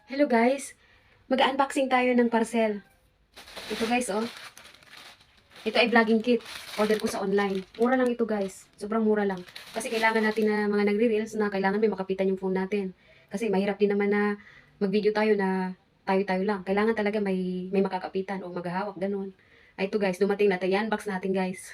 Hello guys, mag-unboxing tayo ng parcel. Ito guys, oh. Ito ay vlogging kit. Order ko sa online. Mura lang ito guys. Sobrang mura lang. Kasi kailangan natin na mga nagre-reels na kailangan may makapitan yung phone natin. Kasi mahirap din naman na mag-video tayo na tayo-tayo lang. Kailangan talaga may makakapitan o maghahawak, ganun. Ay ito guys, dumating na. I-unbox natin guys.